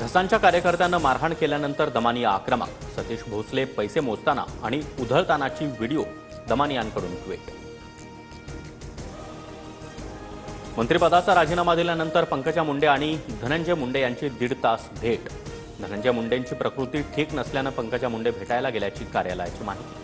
धसांच्या कार्यकर्त्यांना मारहाण केल्यानंतर दमानिया आक्रमक. सतीश भोसले पैसे मोजताना आणि उधळतानाची व्हिडिओ दमानियांकडून ट्विट. मंत्रिपदाचा राजीनामा दिल्यानंतर पंकजा मुंडे आणि धनंजय मुंडे यांची 1.5 तास भेट. धनंजय मुंडेंची प्रकृती ठीक नसल्यानं पंकजा मुंडे भेटायला गेल्याची कार्यालयाची माहिती.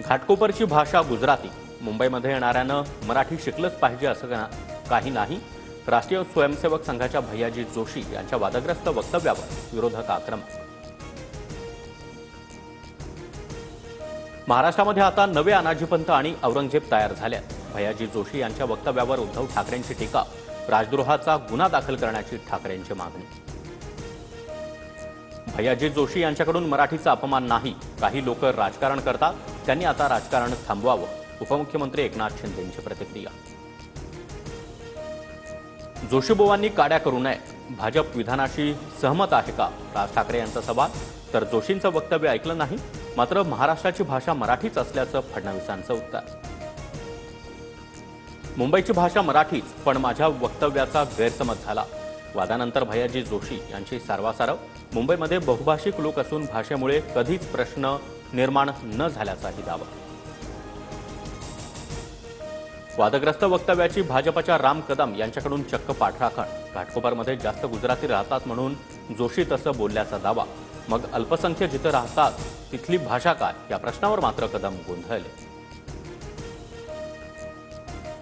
घाटकोपरची भाषा गुजराती. मुंबईमध्ये येणाऱ्यानं मराठी शिकलंच पाहिजे असं काही नाही. राष्ट्रीय स्वयंसेवक संघाच्या भैयाजी जोशी यांच्या वादग्रस्त वक्तव्यावर विरोधक आक्रमक. महाराष्ट्रामध्ये आता नवे अनाजीपंत आणि औरंगजेब तयार झाल्यात. भैयाजी जोशी यांच्या वक्तव्यावर उद्धव ठाकरेंची टीका. राजद्रोहाचा गुन्हा दाखल करण्याची ठाकरेंची मागणी. भैयाजी जोशी यांच्याकडून मराठीचा अपमान नाही. काही लोक राजकारण करतात, त्यांनी आता राजकारण थांबवावं. उपमुख्यमंत्री एकनाथ शिंदेंची प्रतिक्रिया. जोशीबुवांनी काड्या करू नयेत. भाजप विधानाशी सहमत आहे का? राज ठाकरे यांचा सवाल. तर जोशींचं वक्तव्य ऐकलं नाही, मात्र महाराष्ट्राची भाषा मराठीच असल्याचं फडणवीसांचं उत्तर. मुंबईची भाषा मराठीच, पण माझ्या वक्तव्याचा गैरसमज झाला. वादानंतर भैयाजी जोशी यांची सारवासारव. मुंबईमध्ये बहुभाषिक लोक असून भाषेमुळे कधीच प्रश्न निर्माण न झाल्याचाही दावा. वादग्रस्त वक्तव्याची भाजपच्या राम कदम यांच्याकडून चक्क पाठराखण. घाटकोपरमध्ये जास्त गुजराती राहतात म्हणून जोशी तसं बोलल्याचा दावा. मग अल्पसंख्य जिथं राहतात तिथली भाषा काय, या प्रश्नावर मात्र कदम गोंधळले.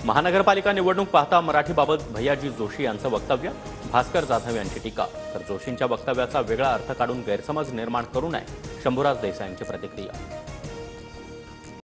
महानगरपालिका निवडणूक पाहता मराठीबाबत भैयाजी जोशी यांचं वक्तव्य. भास्कर जाधव यांची टीका. तर जोशींच्या वक्तव्याचा वेगळा अर्थ काढून गैरसमज निर्माण करू नये. शंभूराज देसाईंची प्रतिक्रिया.